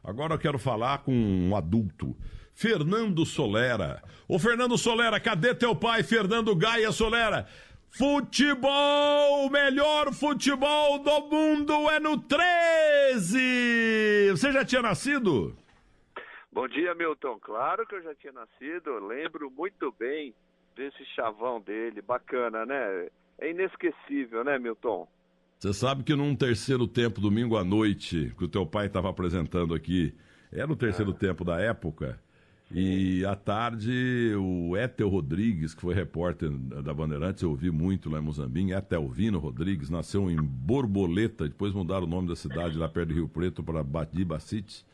Agora eu quero falar com um adulto. Fernando Solera. Ô, Fernando Solera, cadê teu pai, Fernando Gaia Solera? Futebol, o melhor futebol do mundo é no 13! Você já tinha nascido? Bom dia, Milton. Claro que eu já tinha nascido. Lembro muito bem desse chavão dele. Bacana, né? É inesquecível, né, Milton? Você sabe que num terceiro tempo, domingo à noite, que o teu pai estava apresentando aqui, era o terceiro tempo da época, e à tarde o Étel Rodrigues, que foi repórter da Bandeirantes, eu ouvi muito lá em Muzambinho, Etelvino Rodrigues, nasceu em Borboleta, depois mudaram o nome da cidade lá perto de Rio Preto para Batiba City,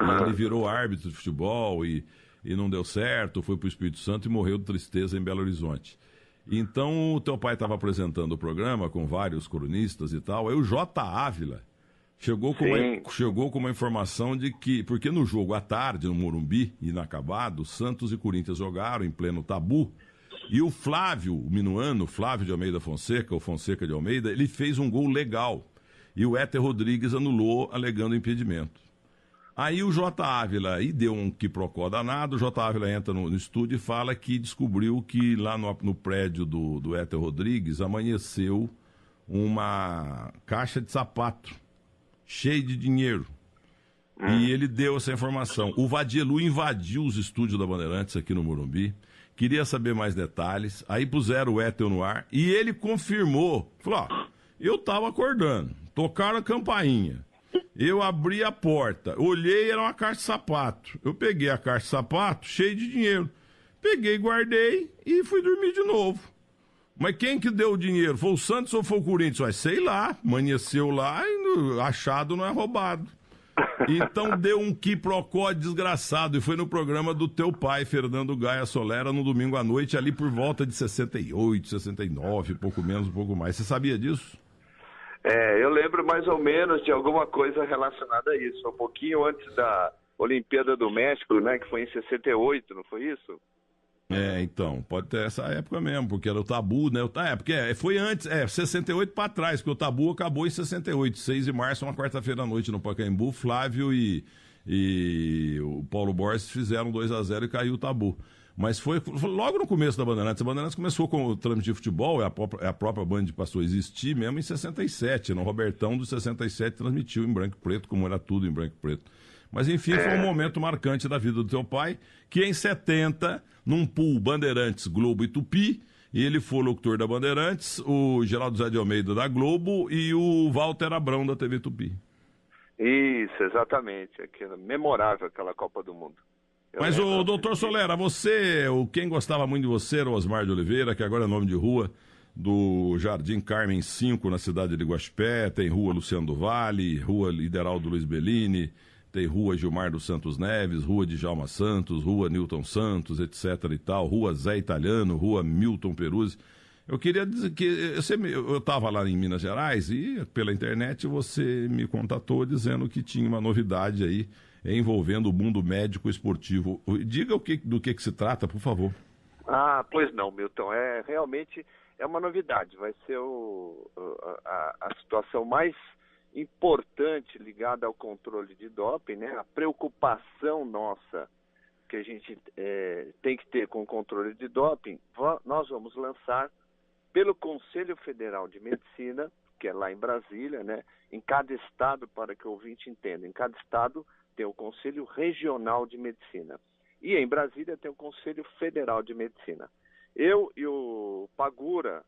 e ele virou árbitro de futebol e não deu certo, foi para o Espírito Santo e morreu de tristeza em Belo Horizonte. Então, o teu pai estava apresentando o programa com vários cronistas e tal. Aí o J. Ávila chegou com uma informação de que... Porque no jogo à tarde, no Morumbi, inacabado, Santos e Corinthians jogaram em pleno tabu. E o Flávio, o minuano, Flávio de Almeida Fonseca, ou Fonseca de Almeida, ele fez um gol legal. E o Éter Rodrigues anulou, alegando impedimento. Aí o J. Ávila aí deu um quiprocó danado, o J. Ávila entra no estúdio e fala que descobriu que lá no prédio do Éter Rodrigues amanheceu uma caixa de sapato cheia de dinheiro. E ele deu essa informação. O Vadielu invadiu os estúdios da Bandeirantes aqui no Morumbi, queria saber mais detalhes, aí puseram o Éter no ar e ele confirmou, falou, ó, eu tava acordando, tocaram a campainha. Eu abri a porta, olhei, era uma caixa de sapato. Eu peguei a caixa de sapato, cheia de dinheiro. Peguei, guardei e fui dormir de novo. Mas quem que deu o dinheiro? Foi o Santos ou foi o Corinthians? Mas sei lá, amanheceu lá e achado não é roubado. Então deu um quiprocó desgraçado e foi no programa do teu pai, Fernando Gaia Solera, no domingo à noite, ali por volta de 68, 69, pouco menos, um pouco mais. Você sabia disso? Eu lembro mais ou menos de alguma coisa relacionada a isso. Um pouquinho antes da Olimpíada do México, né? Que foi em 68, não foi isso? Então, pode ter essa época mesmo, porque era o tabu, né? Porque foi antes, 68 para trás, porque o tabu acabou em 68, 6 de março, uma quarta-feira à noite no Pacaembu, Flávio e o Paulo Borges fizeram 2-0 e caiu o tabu. Mas foi logo no começo da Bandeirantes. A Bandeirantes começou com o transmitir futebol, a própria Band passou a existir mesmo em 67. No Robertão dos 67 transmitiu em branco e preto, como era tudo em branco e preto. Mas enfim, foi um momento marcante da vida do teu pai, que em 70, num pool Bandeirantes, Globo e Tupi, ele foi locutor da Bandeirantes, o Geraldo Zé de Almeida da Globo e o Walter Abrão da TV Tupi. Isso, exatamente. Memorável aquela Copa do Mundo. Mas o doutor Solera, quem gostava muito de você era o Osmar de Oliveira, que agora é nome de rua, do Jardim Carmen 5, na cidade de Guaxupé, tem rua Luciano do Vale, rua Lideraldo Luiz Bellini, tem rua Gilmar dos Santos Neves, rua Djalma Santos, rua Newton Santos, etc e tal, rua Zé Italiano, rua Milton Peruzzi. Eu queria dizer que eu estava lá em Minas Gerais e pela internet você me contatou dizendo que tinha uma novidade aí envolvendo o mundo médico esportivo. Diga do que se trata, por favor. Pois não, Milton. Realmente é uma novidade. Vai ser a situação mais importante ligada ao controle de doping, né? A preocupação nossa que a gente tem que ter com o controle de doping, nós vamos lançar pelo Conselho Federal de Medicina, que é lá em Brasília, né? Em cada estado, para que o ouvinte entenda, em cada estado tem o Conselho Regional de Medicina. E em Brasília tem o Conselho Federal de Medicina. Eu e o Pagura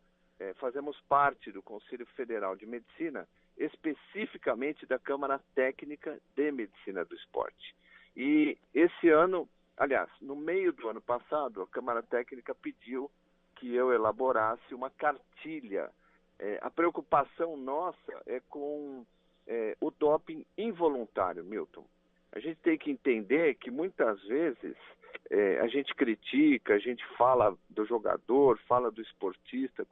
fazemos parte do Conselho Federal de Medicina, especificamente da Câmara Técnica de Medicina do Esporte. E esse ano, aliás, no meio do ano passado, a Câmara Técnica pediu que eu elaborasse uma cartilha. A preocupação nossa é com o doping involuntário, Milton. A gente tem que entender que muitas vezes a gente critica, a gente fala do jogador, fala do esportista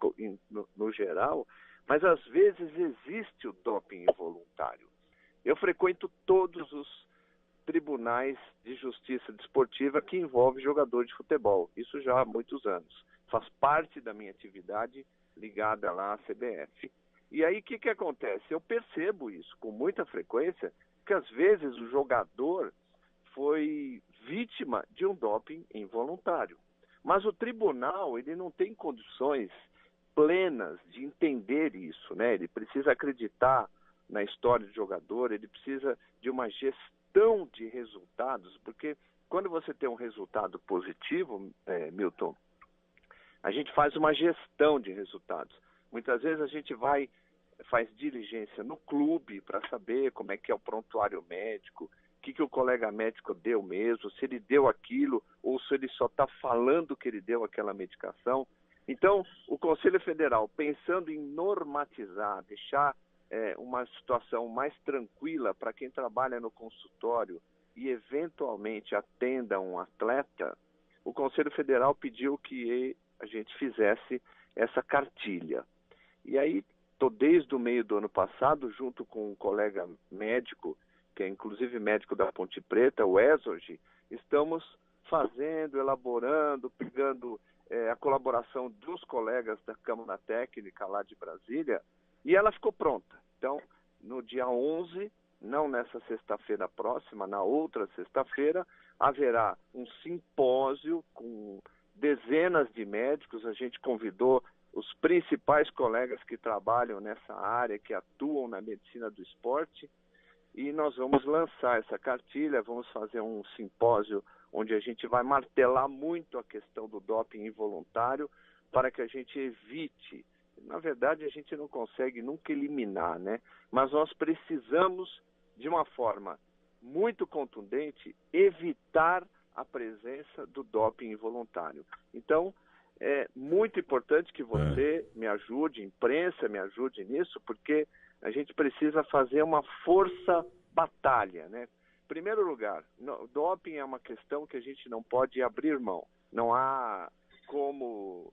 no geral, mas às vezes existe o doping involuntário. Eu frequento todos os tribunais de justiça desportiva que envolvem jogador de futebol, isso já há muitos anos. Faz parte da minha atividade ligada lá à CBF. E aí o que acontece? Eu percebo isso com muita frequência, porque às vezes o jogador foi vítima de um doping involuntário. Mas o tribunal, ele não tem condições plenas de entender isso, né? Ele precisa acreditar na história do jogador, ele precisa de uma gestão de resultados, porque quando você tem um resultado positivo, Milton, a gente faz uma gestão de resultados. Muitas vezes a gente faz diligência no clube para saber como é que é o prontuário médico, o que o colega médico deu mesmo, se ele deu aquilo ou se ele só está falando que ele deu aquela medicação. Então, o Conselho Federal, pensando em normatizar, deixar uma situação mais tranquila para quem trabalha no consultório e eventualmente atenda um atleta, o Conselho Federal pediu que a gente fizesse essa cartilha. E aí, desde o meio do ano passado, junto com um colega médico, que é inclusive médico da Ponte Preta, o Exorgi, estamos fazendo, elaborando, pegando a colaboração dos colegas da Câmara Técnica lá de Brasília, e ela ficou pronta. Então, no dia 11, não nessa sexta-feira próxima, na outra sexta-feira, haverá um simpósio com dezenas de médicos. A gente convidou os principais colegas que trabalham nessa área, que atuam na medicina do esporte, e nós vamos lançar essa cartilha, vamos fazer um simpósio onde a gente vai martelar muito a questão do doping involuntário para que a gente evite. Na verdade, a gente não consegue nunca eliminar, né? Mas nós precisamos, de uma forma muito contundente, evitar a presença do doping involuntário. Então, é muito importante que você me ajude, imprensa me ajude nisso, porque a gente precisa fazer uma força-batalha, né? Em primeiro lugar, doping é uma questão que a gente não pode abrir mão. Não há como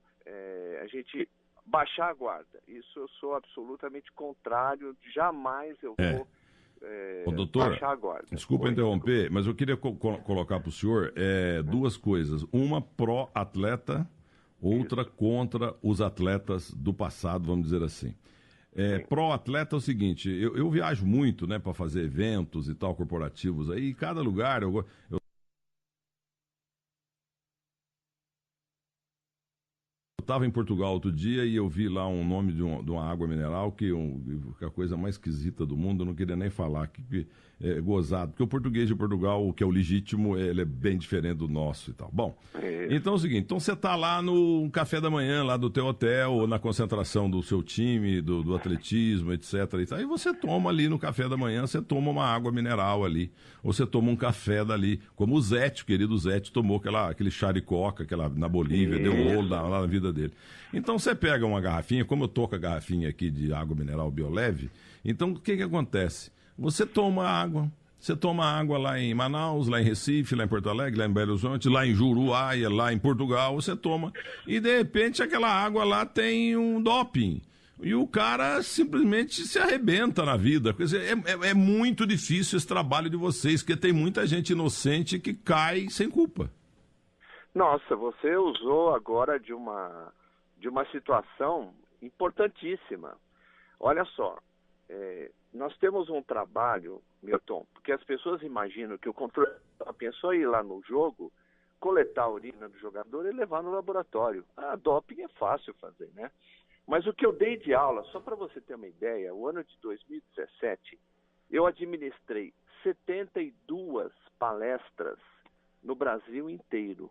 a gente baixar a guarda. Isso eu sou absolutamente contrário. Jamais eu vou doutor, baixar a guarda. Desculpa interromper, mas eu queria colocar para o senhor duas coisas. Uma pró-atleta, outra contra os atletas do passado, vamos dizer assim. Pró-atleta é o seguinte, eu viajo muito, né, para fazer eventos e tal, corporativos aí, e cada lugar eu estava em Portugal outro dia e eu vi lá um nome de uma água mineral que é a coisa mais esquisita do mundo, eu não queria nem falar, que é gozado, porque o português de Portugal, o que é o legítimo, ele é bem diferente do nosso e tal. Bom, então é o seguinte, então você está lá no café da manhã, lá do teu hotel, ou na concentração do seu time, do atletismo, etc. E tal, e você toma ali no café da manhã, você toma uma água mineral ali, ou você toma um café dali, como o Zete, o querido Zete, tomou aquele charicoca, na Bolívia, deu um rolo lá na vida dele. Então você pega uma garrafinha, como eu tô com a garrafinha aqui de água mineral Bioleve, então o que acontece? Você toma água lá em Manaus, lá em Recife, lá em Porto Alegre, lá em Belo Horizonte, lá em Juruáia, lá em Portugal, você toma, e de repente aquela água lá tem um doping. E o cara simplesmente se arrebenta na vida. Quer dizer, é muito difícil esse trabalho de vocês, porque tem muita gente inocente que cai sem culpa. Nossa, você usou agora de uma situação importantíssima. Olha só, nós temos um trabalho, Milton, porque as pessoas imaginam que o controle é só ir lá no jogo, coletar a urina do jogador e levar no laboratório. Doping é fácil fazer, né? Mas o que eu dei de aula, só para você ter uma ideia, o ano de 2017, eu administrei 72 palestras no Brasil inteiro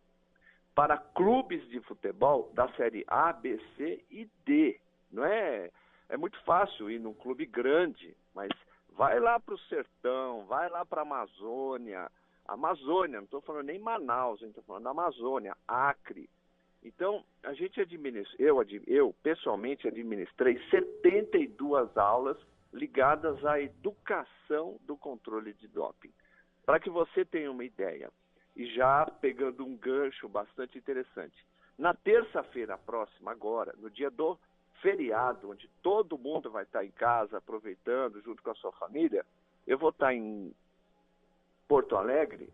para clubes de futebol da série A, B, C e D. Não é muito fácil ir num clube grande, mas vai lá para o sertão, vai lá para a Amazônia, não estou falando nem Manaus, estou falando da Amazônia, Acre. Então, a gente eu pessoalmente administrei 72 aulas ligadas à educação do controle de doping. Para que você tenha uma ideia, e já pegando um gancho bastante interessante, na terça-feira próxima, agora, no dia do feriado, onde todo mundo vai estar em casa aproveitando junto com a sua família, eu vou estar em Porto Alegre,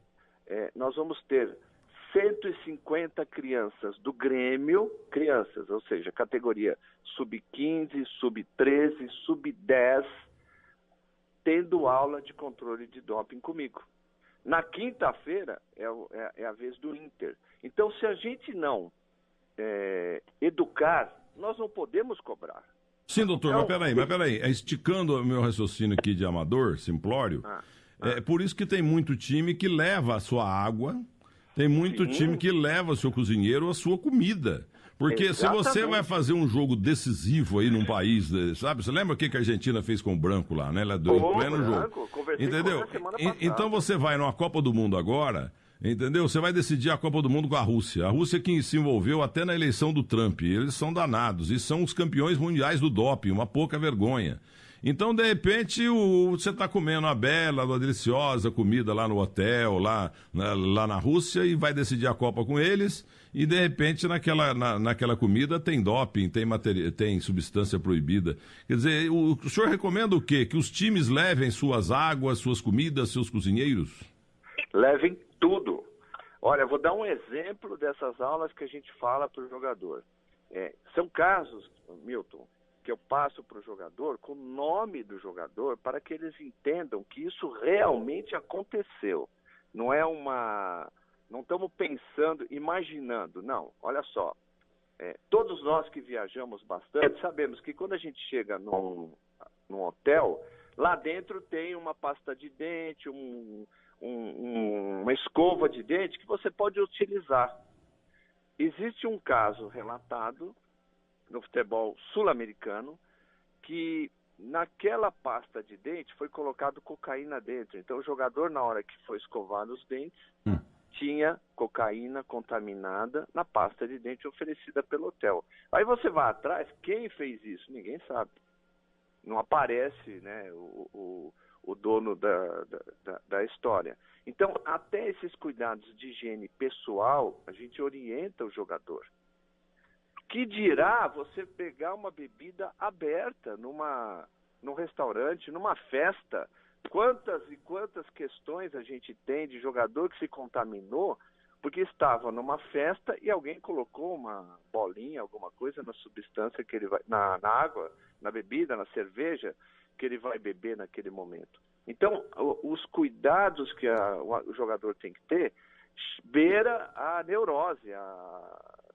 nós vamos ter 150 crianças do Grêmio, crianças, ou seja, categoria sub-15, sub-13, sub-10, tendo aula de controle de doping comigo. Na quinta-feira é a vez do Inter. Então, se a gente não educar, nós não podemos cobrar. Sim, doutor, Então, mas peraí. Esticando o meu raciocínio aqui de amador, simplório, é por isso que tem muito time que leva a sua água, tem muito time que leva o seu cozinheiro a sua comida. Porque exatamente. Se você vai fazer um jogo decisivo aí num país, sabe? Você lembra o que a Argentina fez com o Branco lá, né? Ela deu em pleno jogo. Entendeu? Então você vai numa Copa do Mundo agora, entendeu? Você vai decidir a Copa do Mundo com a Rússia. A Rússia que se envolveu até na eleição do Trump. Eles são danados e são os campeões mundiais do doping, uma pouca vergonha. Então, de repente, você está comendo uma bela, uma deliciosa comida lá no hotel, lá na Rússia, e vai decidir a Copa com eles, e de repente naquela comida tem doping, tem substância proibida. Quer dizer, o senhor recomenda o quê? Que os times levem suas águas, suas comidas, seus cozinheiros? Levem tudo. Olha, vou dar um exemplo dessas aulas que a gente fala para o jogador. São casos, Milton, que eu passo para o jogador com o nome do jogador para que eles entendam que isso realmente aconteceu. Não estamos pensando, imaginando, não. Olha só, todos nós que viajamos bastante sabemos que quando a gente chega num hotel, lá dentro tem uma pasta de dente, uma escova de dente que você pode utilizar. Existe um caso relatado no futebol sul-americano, que naquela pasta de dente foi colocado cocaína dentro. Então o jogador, na hora que foi escovar os dentes, tinha cocaína contaminada na pasta de dente oferecida pelo hotel. Aí você vai atrás, quem fez isso? Ninguém sabe. Não aparece, né, o dono da história. Então, até esses cuidados de higiene pessoal, a gente orienta o jogador. Que dirá você pegar uma bebida aberta num restaurante, numa festa? Quantas e quantas questões a gente tem de jogador que se contaminou porque estava numa festa e alguém colocou uma bolinha, alguma coisa na substância que ele vai, na água, na bebida, na cerveja que ele vai beber naquele momento. Então, os cuidados que o jogador tem que ter beira a neurose.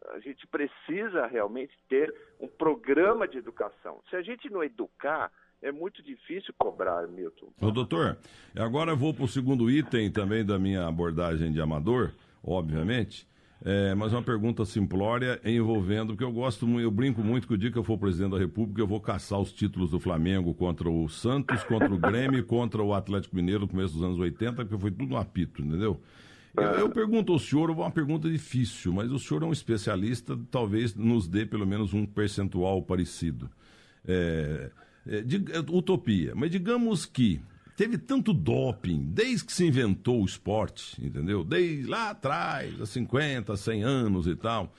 A gente precisa realmente ter um programa de educação. Se a gente não educar, é muito difícil cobrar, Milton. Ô, doutor, agora eu vou para o segundo item também da minha abordagem de amador, obviamente, mas uma pergunta simplória envolvendo, porque eu brinco muito que o dia que eu for presidente da República, eu vou caçar os títulos do Flamengo contra o Santos, contra o Grêmio, contra o Atlético Mineiro no começo dos anos 80, porque foi tudo um apito, entendeu? Eu pergunto ao senhor, uma pergunta difícil, mas o senhor é um especialista, talvez nos dê pelo menos um percentual parecido. Utopia, mas digamos que teve tanto doping desde que se inventou o esporte, entendeu? Desde lá atrás, há 50, 100 anos e tal,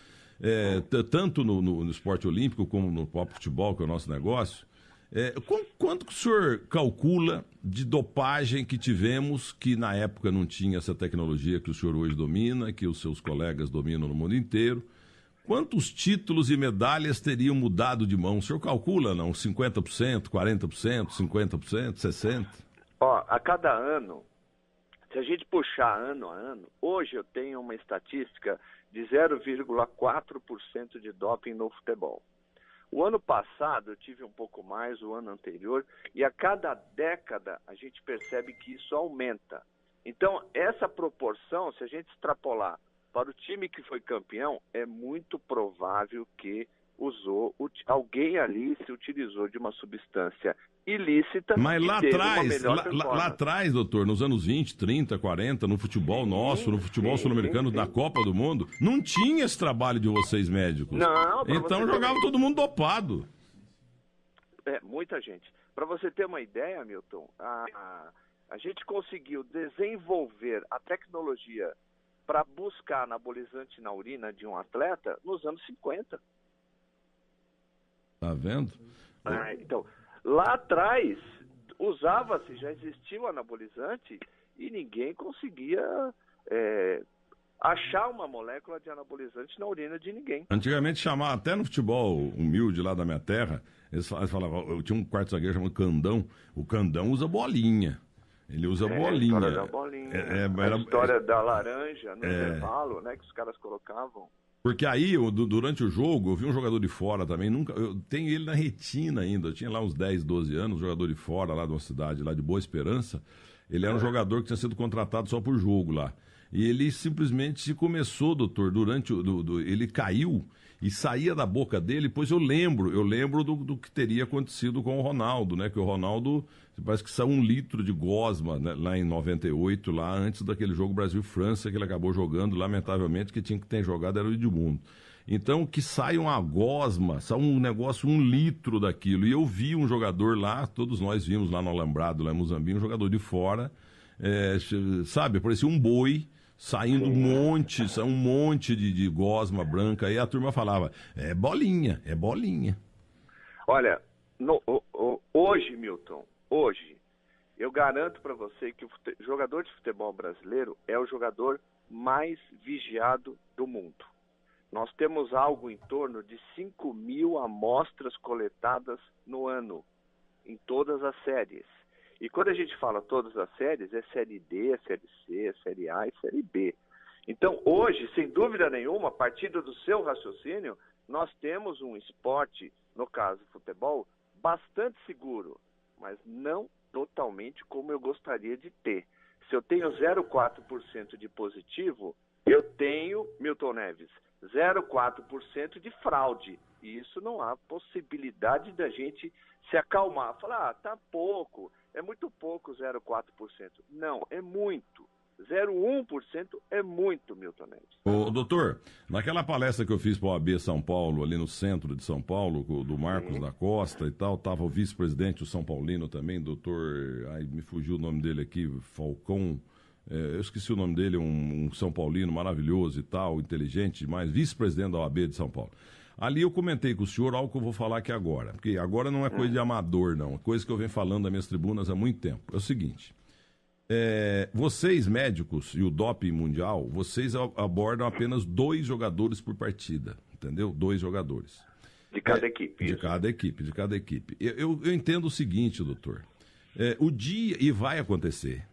tanto no esporte olímpico como no próprio futebol, que é o nosso negócio. Quanto que o senhor calcula de dopagem que tivemos, que na época não tinha essa tecnologia que o senhor hoje domina, que os seus colegas dominam no mundo inteiro? Quantos títulos e medalhas teriam mudado de mão? O senhor calcula, não? 50%, 40%, 50%, 60%? A cada ano, se a gente puxar ano a ano, hoje eu tenho uma estatística de 0,4% de doping no futebol. O ano passado eu tive um pouco mais, o ano anterior, e a cada década a gente percebe que isso aumenta. Então, essa proporção, se a gente extrapolar para o time que foi campeão, é muito provável que alguém ali se utilizou de uma substância ilícita. Mas lá atrás, doutor, nos anos 20, 30, 40, no futebol nosso, no futebol sul-americano, da Copa do Mundo, não tinha esse trabalho de vocês médicos. Não. Então jogava todo mundo dopado. Muita gente. Para você ter uma ideia, Milton, a gente conseguiu desenvolver a tecnologia para buscar anabolizante na urina de um atleta nos anos 50. Tá vendo? Então, lá atrás, usava-se, já existia o anabolizante e ninguém conseguia achar uma molécula de anabolizante na urina de ninguém. Antigamente chamava, até no futebol humilde lá da minha terra, eles falavam, eu tinha um quarto zagueiro chamado Candão, o Candão usa bolinha. Ele usa bolinha. A história da bolinha. A história da laranja no intervalo, né, que os caras colocavam. Porque aí, durante o jogo, eu vi um jogador de fora também, eu tenho ele na retina ainda, eu tinha lá uns 10, 12 anos, um jogador de fora lá de uma cidade, lá de Boa Esperança, ele era um jogador que tinha sido contratado só por jogo lá. E ele simplesmente começou, doutor, ele caiu e saía da boca dele, pois eu lembro do que teria acontecido com o Ronaldo, né? Que o Ronaldo, parece que saiu 1 litro de gosma, né, lá em 98, lá antes daquele jogo Brasil-França, que ele acabou jogando, lamentavelmente, que tinha que ter jogado era o Edmundo. Então, que sai uma gosma, sai um negócio, 1 litro daquilo. E eu vi um jogador lá, todos nós vimos lá no Alambrado, lá em Muzambique, um jogador de fora, sabe, parecia um boi, saindo um monte de gosma branca. Aí a turma falava, é bolinha. Olha, hoje, Milton, eu garanto para você que o jogador de futebol brasileiro é o jogador mais vigiado do mundo. Nós temos algo em torno de 5.000 amostras coletadas no ano, em todas as séries. E quando a gente fala todas as séries, é Série D, é Série C, é Série A e Série B. Então, hoje, sem dúvida nenhuma, a partir do seu raciocínio, nós temos um esporte, no caso futebol, bastante seguro, mas não totalmente como eu gostaria de ter. Se eu tenho 0,4% de positivo, eu tenho, Milton Neves, 0,4% de fraude. E isso não há possibilidade da gente se acalmar. Falar, tá pouco, é muito pouco 0,4%. Não, é muito. 0,1% é muito, Milton Neves. Ô, doutor, naquela palestra que eu fiz para o OAB São Paulo, ali no centro de São Paulo, do Marcos da Costa e tal, estava o vice-presidente, o São Paulino também, doutor, me fugiu o nome dele aqui, Falcão, eu esqueci o nome dele, um São Paulino maravilhoso e tal, inteligente demais, vice-presidente da OAB de São Paulo. Ali eu comentei com o senhor algo que eu vou falar aqui agora, porque agora não é coisa de amador, não, é coisa que eu venho falando nas minhas tribunas há muito tempo. É o seguinte, vocês médicos e o doping mundial, vocês abordam apenas 2 jogadores por partida, entendeu? 2 jogadores. De cada equipe. De cada equipe. Eu entendo o seguinte, doutor, o dia, e vai acontecer,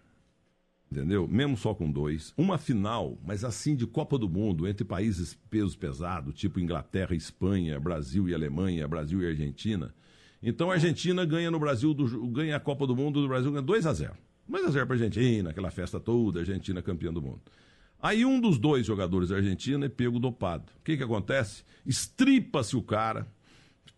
entendeu? Mesmo só com 2. Uma final, mas assim de Copa do Mundo, entre países peso pesado, tipo Inglaterra, Espanha, Brasil e Alemanha, Brasil e Argentina. Então a Argentina ganha no Brasil, ganha a Copa do Mundo do Brasil, ganha 2-0. 2-0 para a Argentina, aquela festa toda, Argentina campeã do mundo. Aí um dos 2 jogadores da Argentina é pego dopado. O que acontece? Estripa-se o cara,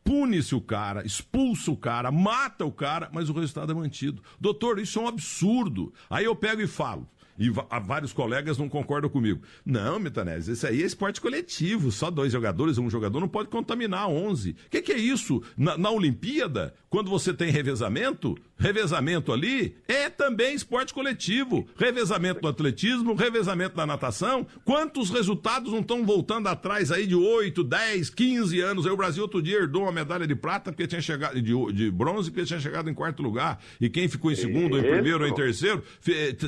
pune-se o cara, expulsa o cara, mata o cara, mas o resultado é mantido. Doutor, isso é um absurdo. Aí eu pego e falo, e vários colegas não concordam comigo. Não, Mitanese, esse aí é esporte coletivo, só 2 jogadores, um jogador não pode contaminar 11. O que é isso? Na Olimpíada, quando você tem revezamento ali é também esporte coletivo. Revezamento no atletismo, revezamento na natação. Quantos resultados não estão voltando atrás aí de 8, 10, 15 anos? Aí o Brasil outro dia herdou uma medalha de prata porque tinha chegado de bronze, porque tinha chegado em 4º lugar. E quem ficou em segundo, ou em primeiro, ou em terceiro,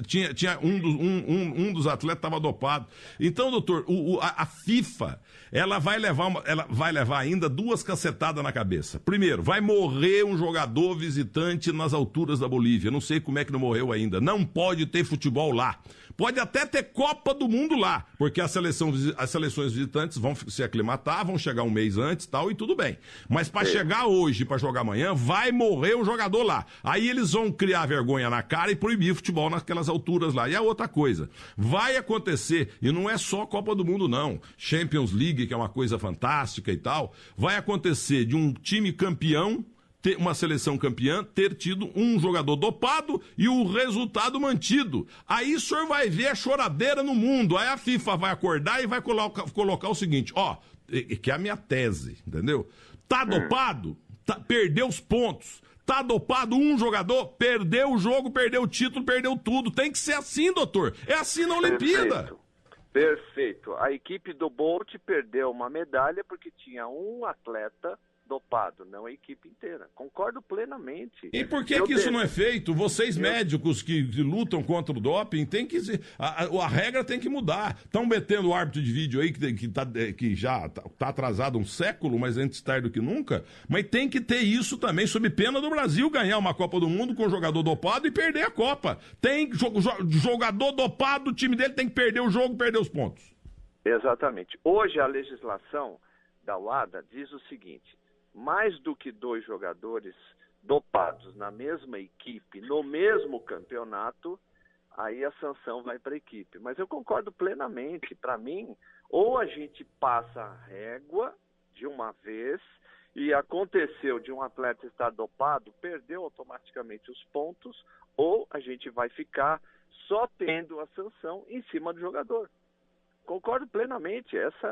tinha um dos atletas estava dopado. Então, doutor, a FIFA, ela vai levar ainda 2 cacetadas na cabeça. Primeiro, vai morrer um jogador visitante nas alturas da Bolívia. Não sei como é que não morreu ainda. Não pode ter futebol lá. Pode até ter Copa do Mundo lá, porque as seleções visitantes vão se aclimatar, vão chegar um mês antes tal, e tudo bem. Mas para chegar hoje, para jogar amanhã, vai morrer um jogador lá. Aí eles vão criar vergonha na cara e proibir futebol naquelas alturas lá. E a outra coisa, vai acontecer, e não é só Copa do Mundo não, Champions League, que é uma coisa fantástica e tal, vai acontecer de um time campeão, uma seleção campeã, ter tido um jogador dopado e o resultado mantido. Aí o senhor vai ver a choradeira no mundo. Aí a FIFA vai acordar e vai colocar o seguinte, que é a minha tese, entendeu? Tá dopado? Perdeu os pontos. Tá dopado um jogador, perdeu o jogo, perdeu o título, perdeu tudo. Tem que ser assim, doutor. É assim na Olimpíada. Perfeito. A equipe do Bolt perdeu uma medalha porque tinha um atleta dopado, não a equipe inteira. Concordo plenamente. E por que isso não é feito? Vocês médicos que lutam contra o doping, tem que a regra tem que mudar. Estão metendo o árbitro de vídeo aí que já está atrasado um século, mas antes tarde do que nunca. Mas tem que ter isso também, sob pena do Brasil ganhar uma Copa do Mundo com jogador dopado e perder a Copa. Tem jogador dopado, o time dele tem que perder o jogo, perder os pontos. Exatamente. Hoje a legislação da UADA diz o seguinte: mais do que 2 jogadores dopados na mesma equipe, no mesmo campeonato, aí a sanção vai para a equipe. Mas eu concordo plenamente. Para mim, ou a gente passa a régua de uma vez e aconteceu de um atleta estar dopado, perdeu automaticamente os pontos, ou a gente vai ficar só tendo a sanção em cima do jogador. Concordo plenamente. Essa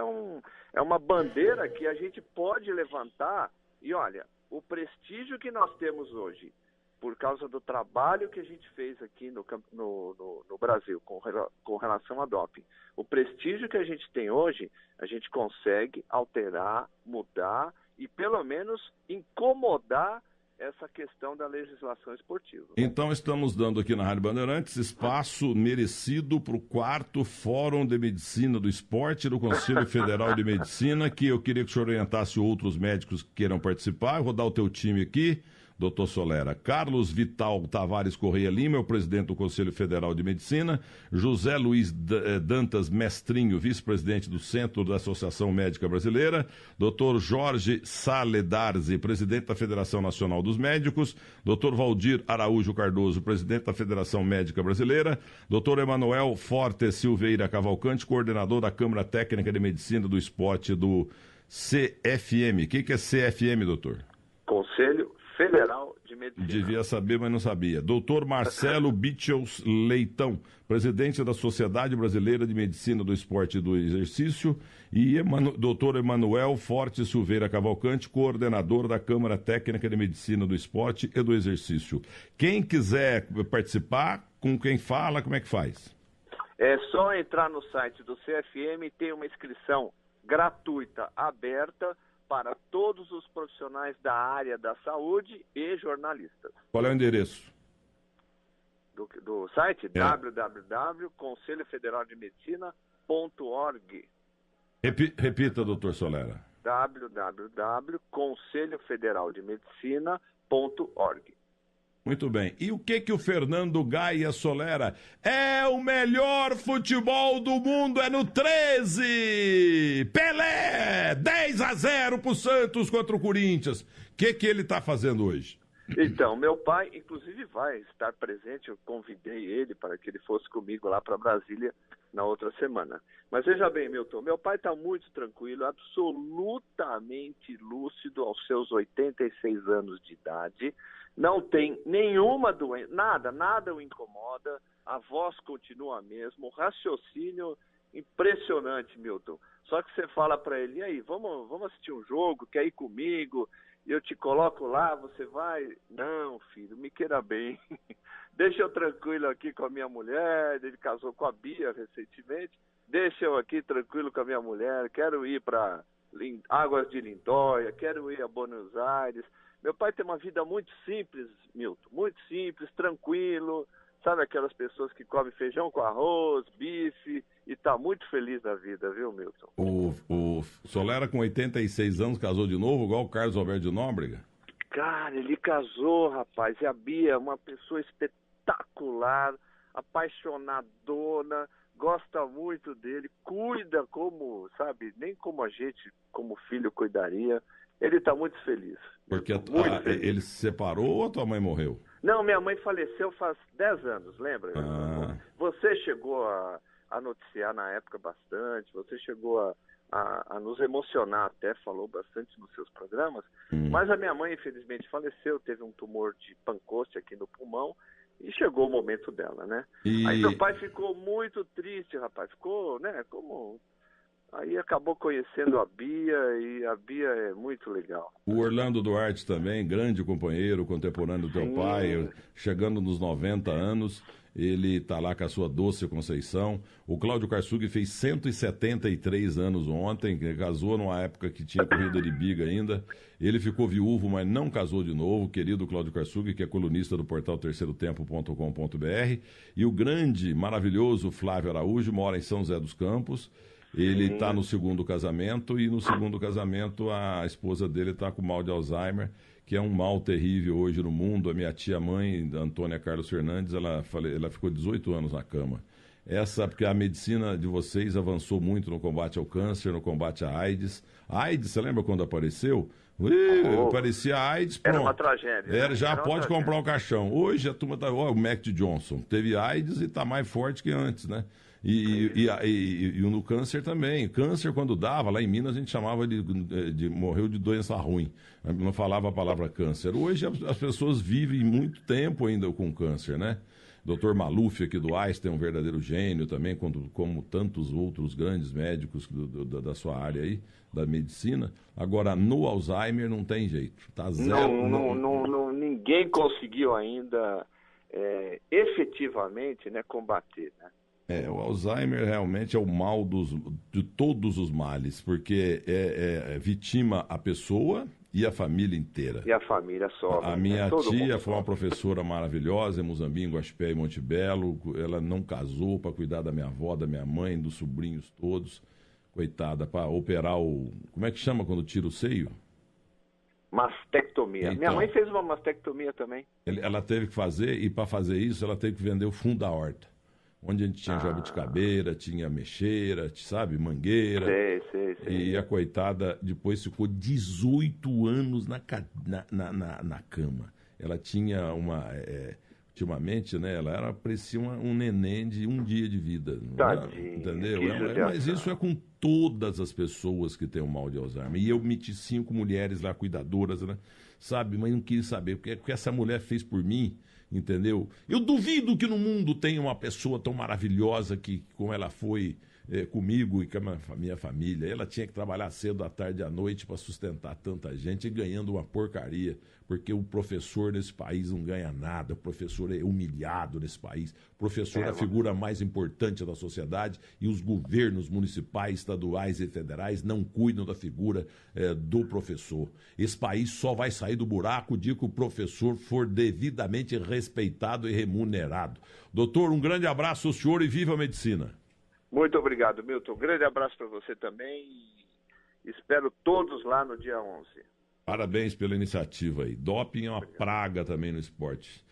é uma bandeira que a gente pode levantar. E olha, o prestígio que nós temos hoje, por causa do trabalho que a gente fez aqui no Brasil com relação a doping, o prestígio que a gente tem hoje, a gente consegue alterar, mudar e pelo menos incomodar essa questão da legislação esportiva. Então estamos dando aqui na Rádio Bandeirantes espaço merecido para o 4º Fórum de Medicina do Esporte do Conselho Federal de Medicina, que eu queria que o senhor orientasse outros médicos que queiram participar. Eu vou dar o teu time aqui. Doutor Solera, Carlos Vital Tavares Correia Lima, é o presidente do Conselho Federal de Medicina, José Luiz Dantas Mestrinho, vice-presidente do Centro da Associação Médica Brasileira, doutor Jorge Saledarzi, presidente da Federação Nacional dos Médicos, doutor Valdir Araújo Cardoso, presidente da Federação Médica Brasileira, doutor Emanuel Forte Silveira Cavalcante, coordenador da Câmara Técnica de Medicina do Esporte do CFM. O que é CFM, doutor? Conselho Federal de Medicina. Devia saber, mas não sabia. Doutor Marcelo Bichels Leitão, presidente da Sociedade Brasileira de Medicina do Esporte e do Exercício, e doutor Emanuel Forte Silveira Cavalcante, coordenador da Câmara Técnica de Medicina do Esporte e do Exercício. Quem quiser participar, com quem fala, como é que faz? É só entrar no site do CFM e ter uma inscrição gratuita, aberta, para todos os profissionais da área da saúde e jornalistas. Qual é o endereço? Do site? www.conselhofederaldemedicina.org. Repita, doutor Solera. www.conselhofederaldemedicina.org. Muito bem. E o que o Fernando Gaia Solera é o melhor futebol do mundo? É no 13! Pelé! 10-0 pro Santos contra o Corinthians. O que ele está fazendo hoje? Então, meu pai, inclusive, vai estar presente. Eu convidei ele para que ele fosse comigo lá para Brasília na outra semana. Mas veja bem, Milton, meu pai está muito tranquilo, absolutamente lúcido aos seus 86 anos de idade. Não tem nenhuma doença, nada o incomoda, a voz continua a mesma, o raciocínio impressionante, Milton. Só que você fala para ele: e aí, vamos assistir um jogo, quer ir comigo? Eu te coloco lá, você vai? Não, filho, me queira bem. Deixa eu tranquilo aqui com a minha mulher, ele casou com a Bia recentemente, deixa eu aqui tranquilo com a minha mulher, quero ir para Águas de Lindóia, quero ir a Buenos Aires. Meu pai tem uma vida muito simples, Milton, muito simples, tranquilo, sabe aquelas pessoas que comem feijão com arroz, bife, e tá muito feliz na vida, viu, Milton? O Solera, com 86 anos, casou de novo, igual o Carlos Alberto de Nóbrega? Cara, ele casou, rapaz, e a Bia é uma pessoa espetacular, apaixonadona, gosta muito dele, cuida como, sabe, nem como a gente, como filho, cuidaria. Ele está muito feliz. Porque feliz. Ele se separou ou a tua mãe morreu? Não, minha mãe faleceu faz 10 anos, lembra? Você chegou a noticiar na época bastante, você chegou a nos emocionar até, falou bastante nos seus programas, mas a minha mãe, infelizmente, faleceu, teve um tumor de pancreas aqui no pulmão, e chegou o momento dela, né? Aí meu pai ficou muito triste, rapaz, ficou, né, como... Aí acabou conhecendo a Bia, e a Bia é muito legal. O Orlando Duarte também, grande companheiro, contemporâneo do teu pai, chegando nos 90 anos. Ele está lá com a sua doce Conceição. O Cláudio Karsug fez 173 anos ontem, casou numa época que tinha corrida de biga ainda. Ele ficou viúvo, mas não casou de novo. Querido Cláudio Karsug, que é colunista do portal terceirotempo.com.br. E o grande, maravilhoso Flávio Araújo mora em São José dos Campos. Ele está no segundo casamento e no segundo casamento a esposa dele está com mal de Alzheimer, que é um mal terrível hoje no mundo. A minha tia-mãe, Antônia Carlos Fernandes, ela ficou 18 anos na cama. Porque a medicina de vocês avançou muito no combate ao câncer, no combate à AIDS. A AIDS, você lembra quando apareceu? Parecia AIDS, pronto. Era uma tragédia. Já pode comprar um caixão. Hoje a turma tá... o Mac Johnson teve AIDS e está mais forte que antes, né? E no câncer também. Câncer, quando dava, lá em Minas a gente chamava de morreu de doença ruim. Não falava a palavra câncer. Hoje as pessoas vivem muito tempo ainda com câncer, né? Dr. Maluf aqui do Einstein é um verdadeiro gênio também, como tantos outros grandes médicos da sua área aí, da medicina. Agora, no Alzheimer não tem jeito. Tá zero. Ninguém conseguiu ainda efetivamente, né, combater, né? O Alzheimer realmente é o mal de todos os males, porque vitima a pessoa e a família inteira. E a família sofre. A minha tia foi uma professora maravilhosa em Muzambinho, Guaxupé e Monte Belo. Ela não casou para cuidar da minha avó, da minha mãe, dos sobrinhos todos. Coitada, para operar como é que chama quando tira o seio? Mastectomia. Então, minha mãe fez uma mastectomia também. Ela teve que fazer, e para fazer isso, ela teve que vender o fundo da horta. Onde a gente tinha jabuticabeira, tinha mexeira, sabe, mangueira. Sei. E a coitada depois ficou 18 anos na cama. Ela tinha ultimamente, né, ela parecia um neném de um dia de vida. Tadinha, entendeu? Mas isso é com todas as pessoas que têm o mal de Alzheimer. E eu meti 5 mulheres lá, cuidadoras, né, sabe, mas não quis saber. Porque essa mulher fez por mim. Entendeu? Eu duvido que no mundo tenha uma pessoa tão maravilhosa como ela foi comigo e com a minha família. Ela tinha que trabalhar cedo, à tarde e à noite para sustentar tanta gente e ganhando uma porcaria, porque o professor nesse país não ganha nada, o professor é humilhado nesse país, o professor é a figura mais importante da sociedade e os governos municipais, estaduais e federais não cuidam da figura do professor. Esse país só vai sair do buraco o dia que o professor for devidamente respeitado e remunerado. Doutor, um grande abraço ao senhor e viva a medicina. Muito obrigado, Milton. Um grande abraço para você também e espero todos lá no dia 11. Parabéns pela iniciativa aí. Doping é uma praga também no esporte.